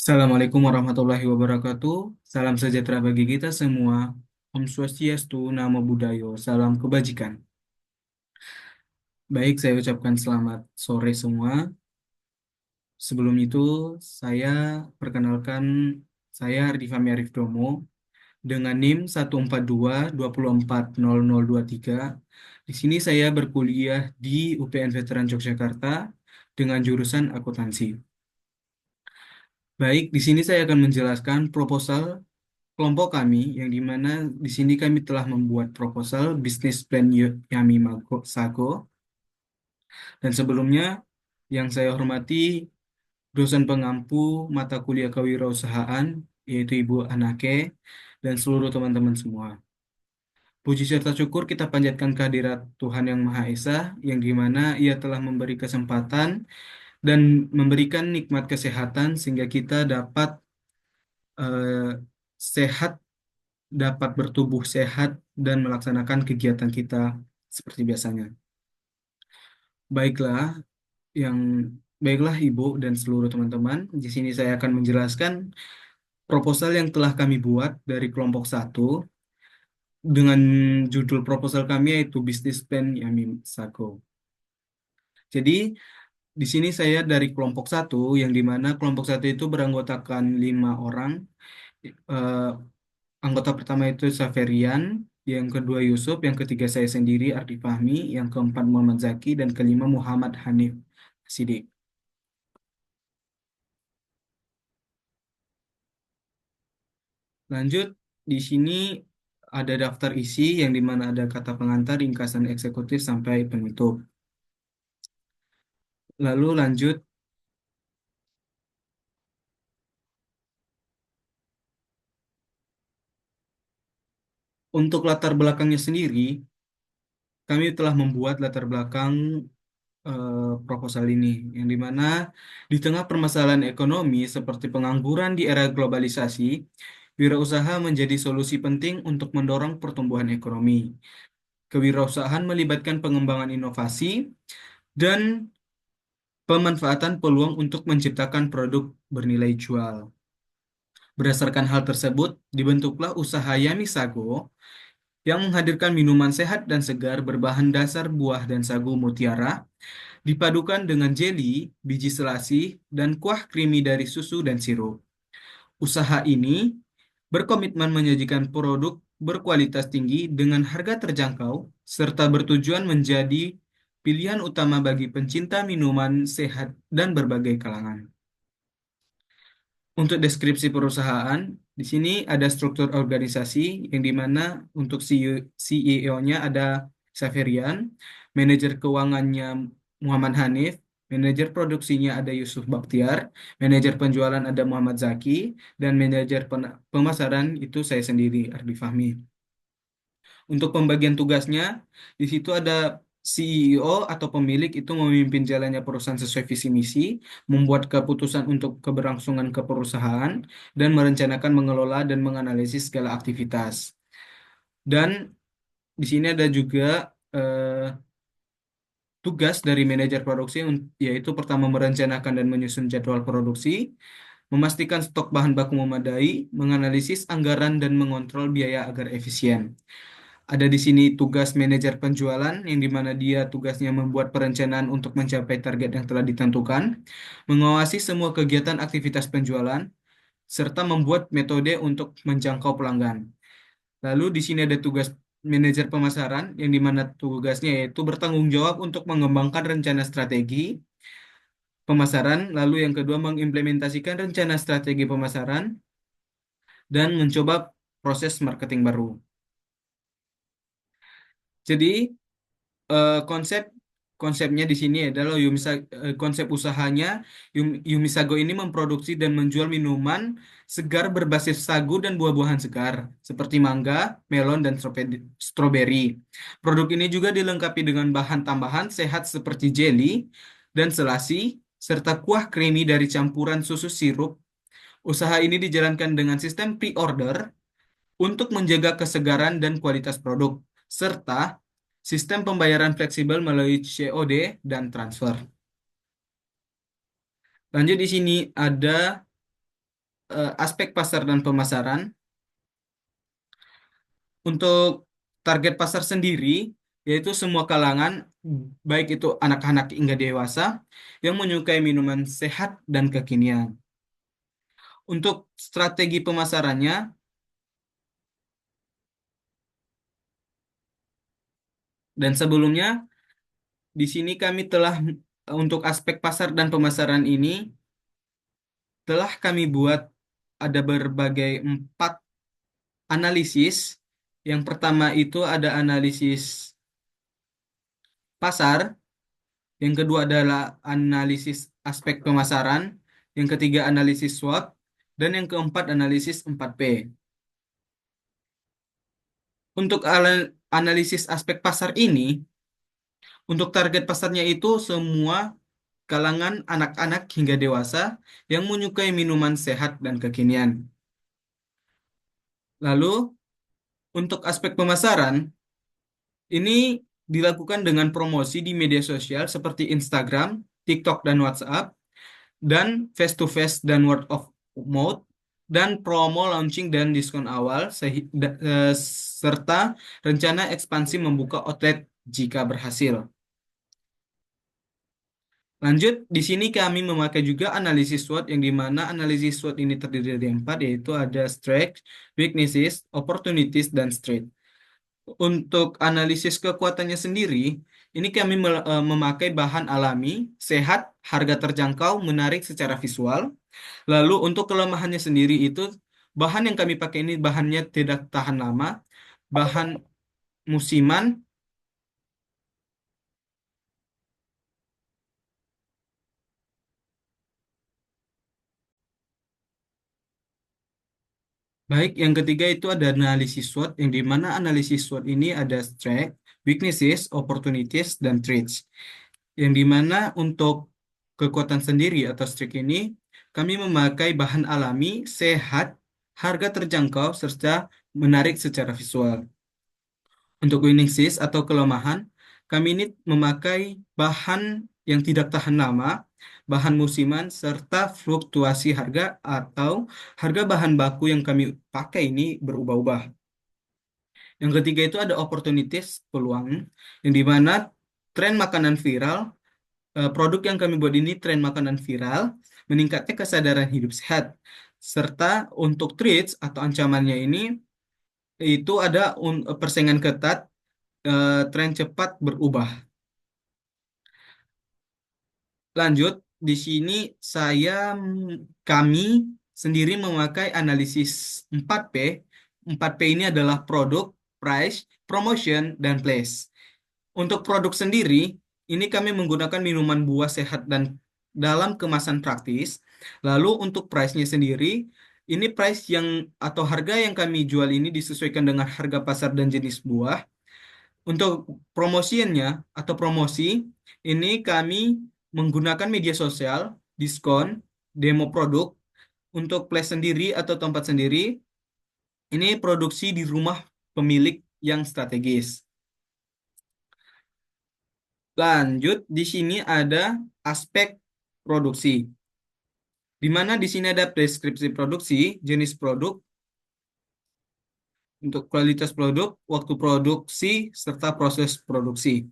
Assalamualaikum warahmatullahi wabarakatuh. Salam sejahtera bagi kita semua. Om Swastiastu, Namo Buddhaya, salam kebajikan. Baik, saya ucapkan selamat sore semua. Sebelum itu, saya perkenalkan, saya Ardi Fahmi Arif Domo dengan NIM 142 2404023. Di sini saya berkuliah di UPN Veteran Yogyakarta dengan jurusan akuntansi. Baik, di sini saya akan menjelaskan proposal kelompok kami, yang dimana di sini kami telah membuat proposal bisnis plan Yami Sago. Dan sebelumnya, yang saya hormati dosen pengampu mata kuliah kewirausahaan, yaitu Ibu Anake, dan seluruh teman-teman semua. Puji serta syukur kita panjatkan kehadirat Tuhan Yang Maha Esa, yang dimana Ia telah memberi kesempatan dan memberikan nikmat kesehatan sehingga kita dapat sehat, dapat bertubuh sehat dan melaksanakan kegiatan kita seperti biasanya. Baiklah, yang baiklah Ibu dan seluruh teman-teman, di sini saya akan menjelaskan proposal yang telah kami buat dari kelompok satu dengan judul proposal kami yaitu Business Plan Yami Sago. Jadi di sini saya dari kelompok satu, yang dimana kelompok satu itu beranggotakan 5 orang. Eh, Anggota pertama itu Saferian, yang kedua Yusuf, yang ketiga saya sendiri Ardi Fahmi, yang keempat Muhammad Zaki, dan kelima Muhammad Hanif Sidik. Lanjut, di sini ada daftar isi yang dimana ada kata pengantar, ringkasan eksekutif sampai penutup. Lalu lanjut, untuk latar belakangnya sendiri, kami telah membuat latar belakang proposal ini, yang dimana di tengah permasalahan ekonomi seperti pengangguran di era globalisasi, wirausaha menjadi solusi penting untuk mendorong pertumbuhan ekonomi. Kewirausahaan melibatkan pengembangan inovasi dan pemanfaatan peluang untuk menciptakan produk bernilai jual. Berdasarkan hal tersebut, dibentuklah usaha Yami Sago yang menghadirkan minuman sehat dan segar berbahan dasar buah dan sagu mutiara dipadukan dengan jeli, biji selasih, dan kuah krimi dari susu dan sirup. Usaha ini berkomitmen menyajikan produk berkualitas tinggi dengan harga terjangkau, serta bertujuan menjadi pilihan utama bagi pencinta minuman sehat dan berbagai kalangan. Untuk deskripsi perusahaan, di sini ada struktur organisasi yang dimana untuk CEO-nya ada Saferian, manajer keuangannya Muhammad Hanif, manajer produksinya ada Yusuf Baktiar, manajer penjualan ada Muhammad Zaki, dan manajer pemasaran itu saya sendiri, Ardi Fahmi. Untuk pembagian tugasnya, di situ ada CEO atau pemilik itu memimpin jalannya perusahaan sesuai visi misi, membuat keputusan untuk keberlangsungan keperusahaan, dan merencanakan, mengelola, dan menganalisis segala aktivitas. Dan di sini ada juga tugas dari manajer produksi, yaitu pertama merencanakan dan menyusun jadwal produksi, memastikan stok bahan baku memadai, menganalisis anggaran, dan mengontrol biaya agar efisien. Ada di sini tugas manajer penjualan, yang dimana dia tugasnya membuat perencanaan untuk mencapai target yang telah ditentukan, mengawasi semua kegiatan aktivitas penjualan, serta membuat metode untuk menjangkau pelanggan. Lalu di sini ada tugas manajer pemasaran, yang dimana tugasnya yaitu bertanggung jawab untuk mengembangkan rencana strategi pemasaran, lalu yang kedua mengimplementasikan rencana strategi pemasaran, dan mencoba proses marketing baru. Jadi konsep konsepnya di sini adalah konsep usahanya Yumisago ini memproduksi dan menjual minuman segar berbasis sagu dan buah-buahan segar seperti mangga, melon, dan stroberi. Produk ini juga dilengkapi dengan bahan tambahan sehat seperti jelly dan selasi serta kuah creamy dari campuran susu sirup. Usaha ini dijalankan dengan sistem pre-order untuk menjaga kesegaran dan kualitas produk, serta sistem pembayaran fleksibel melalui COD dan transfer. Lanjut di sini ada aspek pasar dan pemasaran. Untuk target pasar sendiri, yaitu semua kalangan, baik itu anak-anak hingga dewasa, yang menyukai minuman sehat dan kekinian. Untuk strategi pemasarannya, dan sebelumnya, di sini kami telah, untuk aspek pasar dan pemasaran ini, telah kami buat ada berbagai 4 analisis. Yang pertama itu ada analisis pasar, yang kedua adalah analisis aspek pemasaran, yang ketiga analisis SWOT, dan yang keempat analisis 4P. Untuk analisis aspek pasar ini, untuk target pasarnya itu semua kalangan anak-anak hingga dewasa yang menyukai minuman sehat dan kekinian. Lalu, untuk aspek pemasaran, ini dilakukan dengan promosi di media sosial seperti Instagram, TikTok, dan WhatsApp, dan face to face dan word of mouth, dan promo launching dan diskon awal, serta rencana ekspansi membuka outlet jika berhasil. Lanjut, di sini kami memakai juga analisis SWOT, yang dimana analisis SWOT ini terdiri dari 4, yaitu ada strength, weaknesses, opportunities, dan strength. Untuk analisis kekuatannya sendiri, ini kami memakai bahan alami, sehat, harga terjangkau, menarik secara visual. Lalu untuk kelemahannya sendiri itu, bahan yang kami pakai ini bahannya tidak tahan lama, bahan musiman, baik. Yang ketiga itu ada analisis SWOT, yang dimana analisis SWOT ini ada strength, weaknesses, opportunities, dan threats. Yang dimana untuk kekuatan sendiri atau strength ini, kami memakai bahan alami, sehat, harga terjangkau, serta menarik secara visual. Untuk winning seas atau kelemahan, kami ini memakai bahan yang tidak tahan lama, bahan musiman, serta fluktuasi harga atau harga bahan baku yang kami pakai ini berubah-ubah. Yang ketiga itu ada opportunities, peluang, yang dimana tren makanan viral, produk yang kami buat ini tren makanan viral, meningkatnya kesadaran hidup sehat. Serta untuk threats atau ancamannya ini, itu ada persaingan ketat, tren cepat berubah. Lanjut, di sini kami sendiri memakai analisis 4P. 4P ini adalah produk, price, promotion, dan place. Untuk produk sendiri, ini kami menggunakan minuman buah sehat dan dalam kemasan praktis. Lalu untuk price-nya sendiri, ini price yang atau harga yang kami jual ini disesuaikan dengan harga pasar dan jenis buah. Untuk promosiannya atau promosi, ini kami menggunakan media sosial, diskon, demo produk. Untuk place sendiri atau tempat sendiri, ini produksi di rumah pemilik yang strategis. Lanjut, di sini ada aspek produksi, di mana di sini ada deskripsi produksi, jenis produk, untuk kualitas produk, waktu produksi, serta proses produksi.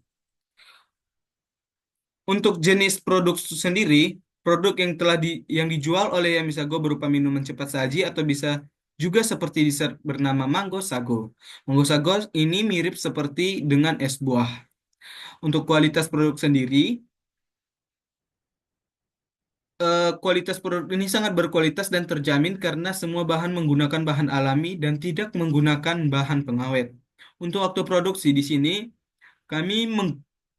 Untuk jenis produk sendiri, produk yang yang dijual oleh Yamisago berupa minuman cepat saji atau bisa juga seperti dessert bernama Mango Sago. Mango Sago ini mirip seperti dengan es buah. Untuk kualitas produk sendiri, kualitas produk ini sangat berkualitas dan terjamin karena semua bahan menggunakan bahan alami dan tidak menggunakan bahan pengawet. Untuk waktu produksi di sini, kami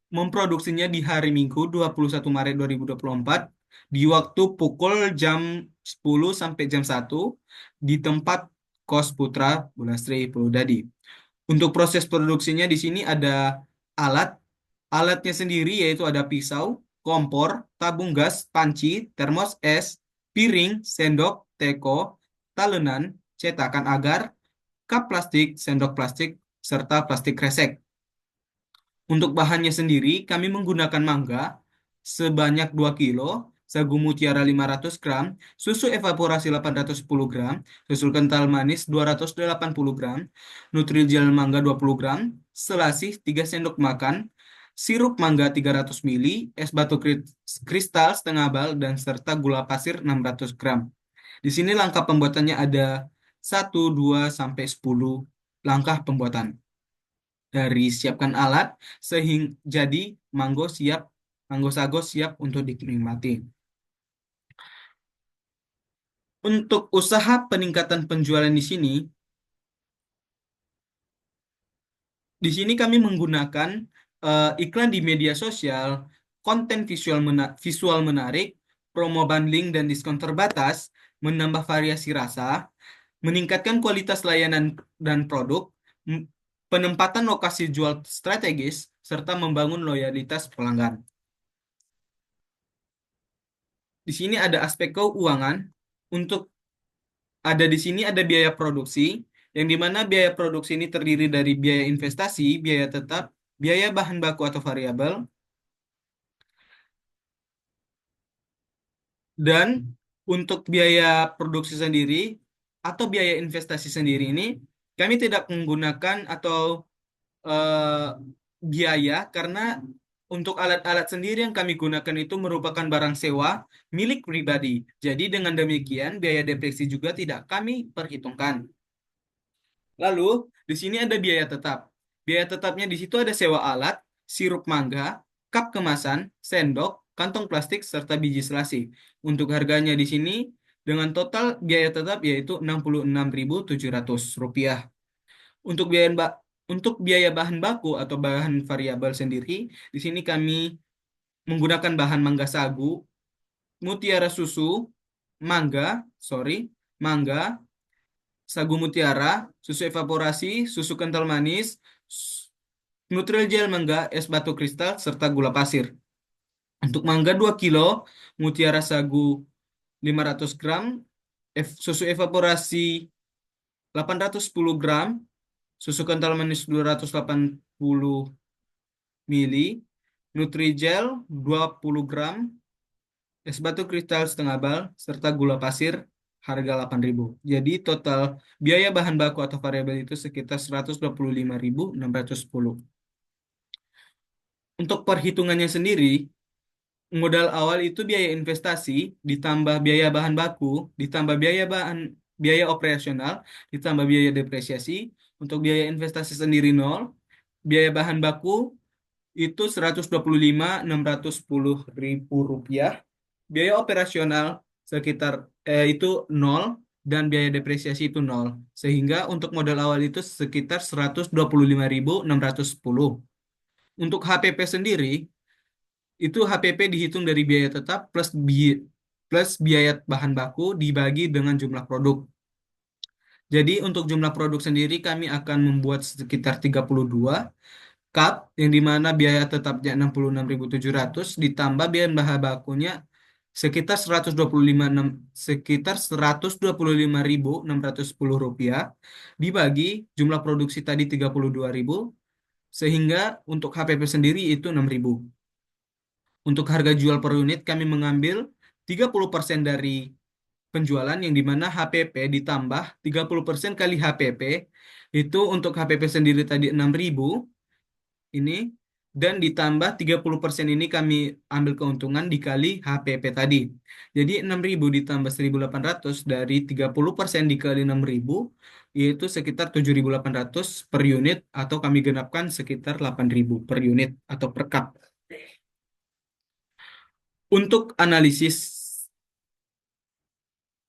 memproduksinya di hari Minggu 21 Maret 2024 di waktu pukul jam 10 sampai jam 1 di tempat Kos Putra Bulastri Purwodadi. Untuk proses produksinya di sini ada alat. Alatnya sendiri yaitu ada pisau, kompor, tabung gas, panci, termos es, piring, sendok, teko, talenan, cetakan agar, kap plastik, sendok plastik, serta plastik kresek. Untuk bahannya sendiri, kami menggunakan mangga sebanyak 2 kilo, sagu mutiara 500 gram, susu evaporasi 810 gram, susu kental manis 280 gram, Nutrijel mangga 20 gram, selasih 3 sendok makan, sirup mangga 300 ml, es batu kristal setengah bal, dan serta gula pasir 600 gram. Di sini langkah pembuatannya ada 1, 2, sampai 10 langkah pembuatan. Dari siapkan alat, sehingga jadi manggo sago siap untuk dinikmati. Untuk usaha peningkatan penjualan di sini kami menggunakan iklan di media sosial, konten visual menarik, promo bundling dan diskon terbatas, menambah variasi rasa, meningkatkan kualitas layanan dan produk, m- penempatan lokasi jual strategis, serta membangun loyalitas pelanggan. Di sini ada aspek keuangan. Untuk ada di sini ada biaya produksi, yang dimana biaya produksi ini terdiri dari biaya investasi, biaya tetap, biaya bahan baku atau variabel, dan untuk biaya produksi sendiri atau biaya investasi sendiri ini kami tidak menggunakan atau eh, biaya karena untuk alat-alat sendiri yang kami gunakan itu merupakan barang sewa milik pribadi. Jadi dengan demikian biaya depresi juga tidak kami perhitungkan. Lalu di sini ada biaya tetap. Biaya tetapnya di situ ada sewa alat, sirup mangga, cup kemasan, sendok, kantong plastik serta biji selasi. Untuk harganya di sini dengan total biaya tetap yaitu Rp66.700. Untuk untuk biaya bahan baku atau bahan variabel sendiri, di sini kami menggunakan bahan mangga sagu, mutiara susu, mangga, sorry, mangga, sagu mutiara, susu evaporasi, susu kental manis, s- Nutrijel mangga, es batu kristal, serta gula pasir. Untuk mangga 2 kilo, mutiara sagu 500 gram, susu evaporasi 810 gram, susu kental manis 280 mili, Nutrijel 20 gram, es batu kristal setengah bal, serta gula pasir harga 8.000. Jadi total biaya bahan baku atau variabel itu sekitar 125.610. Untuk perhitungannya sendiri, modal awal itu biaya investasi, ditambah biaya bahan baku, ditambah biaya operasional, ditambah biaya depresiasi. Untuk biaya investasi sendiri nol, biaya bahan baku itu 125.610 ribu rupiah. Biaya operasional sekitar itu nol dan biaya depresiasi itu nol. Sehingga untuk modal awal itu sekitar 125.610. Untuk HPP sendiri itu HPP dihitung dari biaya tetap plus biaya bahan baku dibagi dengan jumlah produk. Jadi untuk jumlah produk sendiri kami akan membuat sekitar 32 cup yang dimana biaya tetapnya 66.700 ditambah biaya bahan bakunya sekitar 125.610 rupiah dibagi jumlah produksi tadi 32.000 sehingga untuk HPP sendiri itu 6.000. Untuk harga jual per unit kami mengambil 30% dari penjualan yang dimana HPP ditambah 30% kali HPP itu untuk HPP sendiri tadi 6.000 ini dan ditambah 30% ini kami ambil keuntungan dikali HPP tadi. Jadi 6.000 ditambah 1.800 dari 30% dikali 6.000 yaitu sekitar 7.800 per unit atau kami genapkan sekitar 8.000 per unit atau per cup. Untuk analisis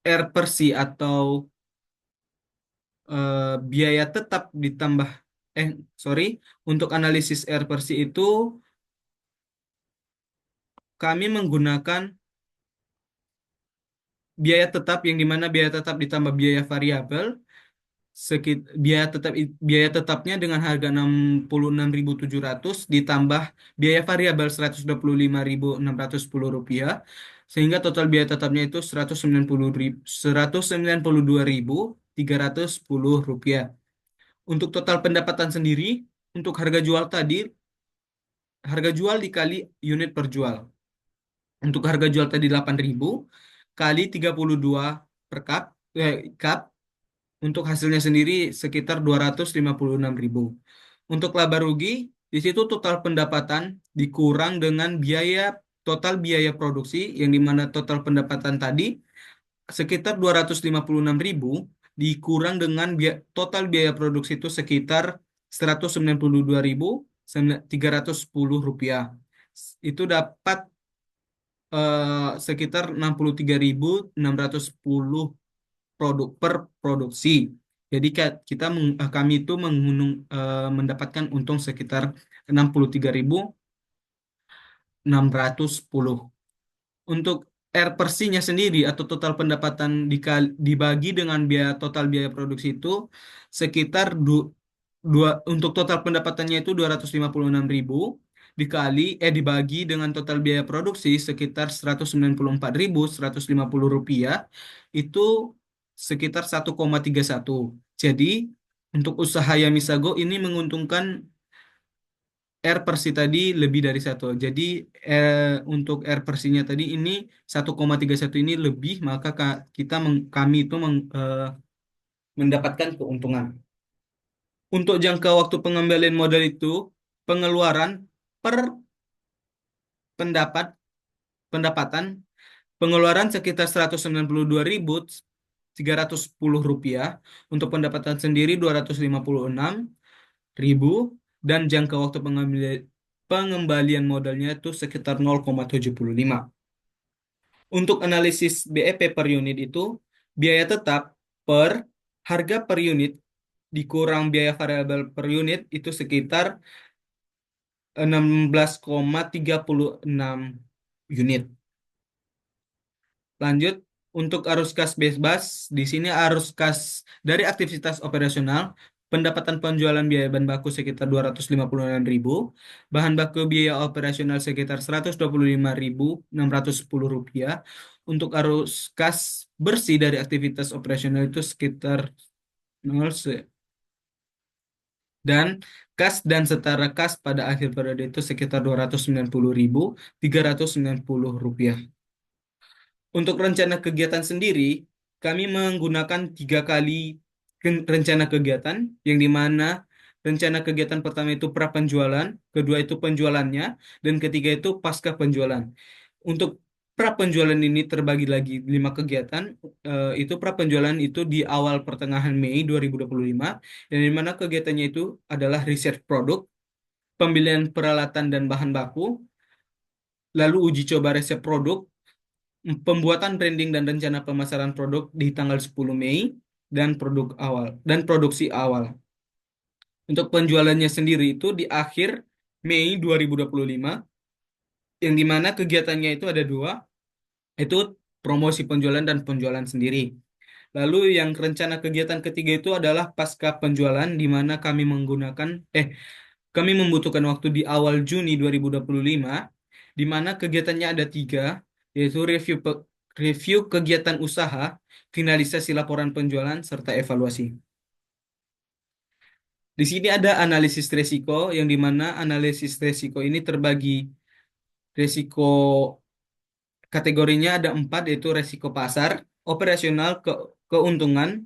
R per C atau biaya tetap ditambah eh sorry untuk analisis R per C itu kami menggunakan biaya tetap yang dimana biaya tetap ditambah biaya variabel biaya tetapnya dengan harga 66.700 ditambah biaya variabel 125.610 rupiah sehingga total biaya tetapnya itu 192.310 rupiah. Untuk total pendapatan sendiri untuk harga jual tadi harga jual dikali unit per jual. Untuk harga jual tadi 8.000 kali 32 per cup, untuk hasilnya sendiri sekitar 256.000. Untuk laba rugi, di situ total pendapatan dikurang dengan total biaya produksi, yang dimana total pendapatan tadi sekitar 256.000 dikurang dengan total biaya produksi itu sekitar 192.310 rupiah. Itu dapat sekitar 63.610 produk per produksi. Jadi kami itu mendapatkan untung sekitar 63.610. Untuk R persinya sendiri atau total pendapatan dibagi dengan total biaya produksi itu sekitar untuk total pendapatannya itu 256.000 dibagi dengan total biaya produksi sekitar 194.150 rupiah, itu sekitar 1,31. Jadi untuk usaha Yamisago ini menguntungkan R Persi tadi lebih dari satu. Jadi untuk R Persinya tadi ini 1,31 ini lebih, maka kami itu mendapatkan keuntungan. Untuk jangka waktu pengembalian modal itu, pengeluaran per pendapat pendapatan, pengeluaran sekitar 192.310 rupiah, untuk pendapatan sendiri 256.000, dan jangka waktu pengembalian modalnya itu sekitar 0,75. Untuk analisis BEP per unit itu, biaya tetap per harga per unit dikurang biaya variabel per unit itu sekitar 16,36 unit. Lanjut, untuk arus kas bebas, di sini arus kas dari aktivitas operasional, pendapatan penjualan biaya bahan baku sekitar 256.000, bahan baku biaya operasional sekitar 125.610 rupiah. Untuk arus kas bersih dari aktivitas operasional itu sekitar 0, dan kas dan setara kas pada akhir periode itu sekitar 290.390 rupiah. Untuk rencana kegiatan sendiri, kami menggunakan 3 kali rencana kegiatan, yang dimana rencana kegiatan pertama itu pra penjualan, kedua itu penjualannya, dan ketiga itu pasca penjualan. Untuk pra penjualan ini terbagi lagi 5 kegiatan. Itu pra penjualan itu di awal pertengahan Mei 2025, dan dimana kegiatannya itu adalah riset produk, pembelian peralatan dan bahan baku, lalu uji coba resep produk, pembuatan branding dan rencana pemasaran produk di tanggal 10 Mei, dan produksi awal. Untuk penjualannya sendiri itu di akhir Mei 2025, yang dimana kegiatannya itu ada dua, itu promosi penjualan dan penjualan sendiri. Lalu yang rencana kegiatan ketiga itu adalah pasca penjualan, di mana kami membutuhkan waktu di awal Juni 2025, di mana kegiatannya ada tiga, yaitu review kegiatan usaha, finalisasi laporan penjualan, serta evaluasi. Di sini ada analisis resiko, yang dimana analisis resiko ini terbagi resiko kategorinya ada 4, yaitu resiko pasar, operasional, keuntungan,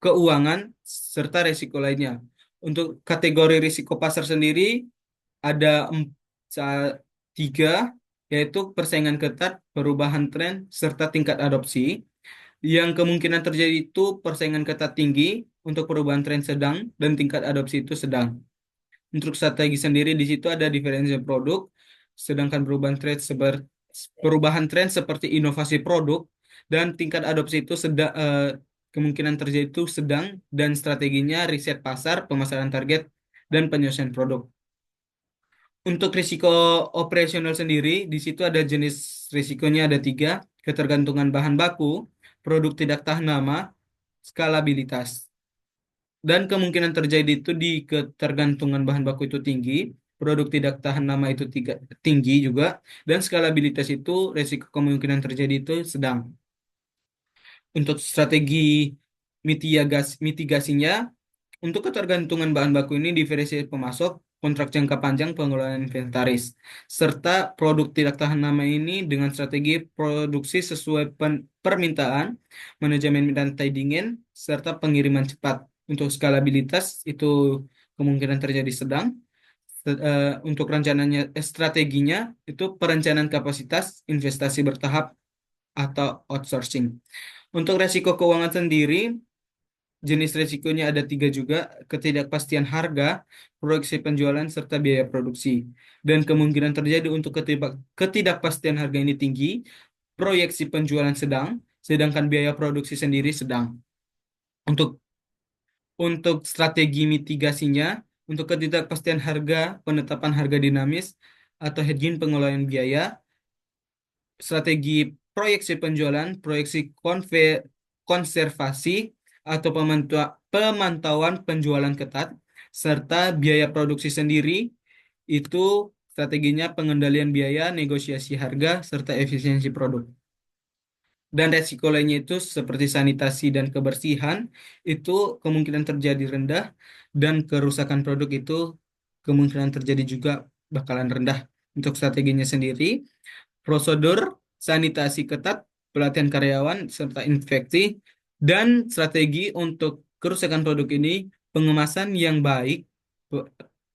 keuangan, serta resiko lainnya. Untuk kategori risiko pasar sendiri ada 3, yaitu persaingan ketat, perubahan tren, serta tingkat adopsi. Yang kemungkinan terjadi itu persaingan ketat tinggi, untuk perubahan tren sedang, dan tingkat adopsi itu sedang. Untuk strategi sendiri di situ ada diferensiasi produk, sedangkan perubahan tren seperti inovasi produk dan tingkat adopsi itu kemungkinan terjadi itu sedang, dan strateginya riset pasar, pemasaran target, dan penyelesaian produk. Untuk risiko operasional sendiri, di situ ada jenis risikonya ada 3, ketergantungan bahan baku, produk tidak tahan lama, skalabilitas. Dan kemungkinan terjadi itu di ketergantungan bahan baku itu tinggi, produk tidak tahan lama itu tinggi juga, dan skalabilitas itu risiko kemungkinan terjadi itu sedang. Untuk strategi mitigasinya, untuk ketergantungan bahan baku ini diversifikasi pemasok, kontrak jangka panjang, pengelolaan inventaris, serta produk tidak tahan lama ini dengan strategi produksi sesuai permintaan, manajemen rantai dingin, serta pengiriman cepat. Untuk skalabilitas itu kemungkinan terjadi sedang. Untuk rencananya, strateginya itu perencanaan kapasitas, investasi bertahap, atau outsourcing. Untuk resiko keuangan sendiri, jenis risikonya ada tiga juga: ketidakpastian harga, proyeksi penjualan, serta biaya produksi. Dan kemungkinan terjadi untuk ketidakpastian harga ini tinggi, proyeksi penjualan sedang, sedangkan biaya produksi sendiri sedang. Untuk strategi mitigasinya, untuk ketidakpastian harga, penetapan harga dinamis, atau hedging pengelolaan biaya, strategi proyeksi penjualan, proyeksi konservasi, atau pemantauan penjualan ketat, serta biaya produksi sendiri, itu strateginya pengendalian biaya, negosiasi harga, serta efisiensi produk. Dan resiko lainnya itu seperti sanitasi dan kebersihan, itu kemungkinan terjadi rendah, dan kerusakan produk itu kemungkinan terjadi juga bakalan rendah. Untuk strateginya sendiri, prosedur sanitasi ketat, pelatihan karyawan, serta infeksi, dan strategi untuk kerusakan produk ini, pengemasan yang baik, pe-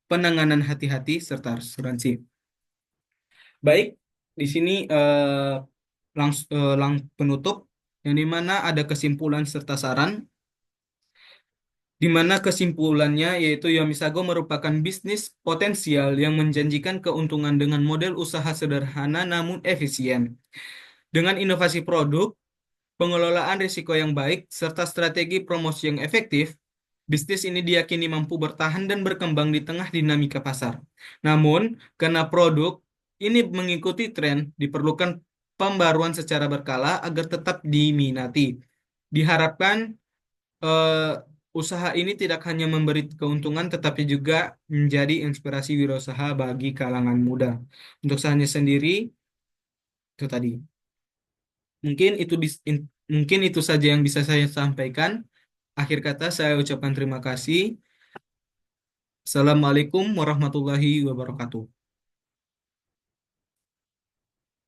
penanganan hati-hati, serta asuransi. Baik, di sini penutup, yang dimana ada kesimpulan serta saran, di mana kesimpulannya yaitu Yomisago merupakan bisnis potensial yang menjanjikan keuntungan dengan model usaha sederhana namun efisien. Dengan inovasi produk, pengelolaan risiko yang baik, serta strategi promosi yang efektif, bisnis ini diyakini mampu bertahan dan berkembang di tengah dinamika pasar. Namun, karena produk ini mengikuti tren, diperlukan pembaruan secara berkala agar tetap diminati. Diharapkan eh, usaha ini tidak hanya memberi keuntungan, tetapi juga menjadi inspirasi wirausaha bagi kalangan muda. Untuk sahanya sendiri, itu tadi. Mungkin mungkin itu saja yang bisa saya sampaikan. Akhir kata saya ucapkan terima kasih. Assalamualaikum warahmatullahi wabarakatuh.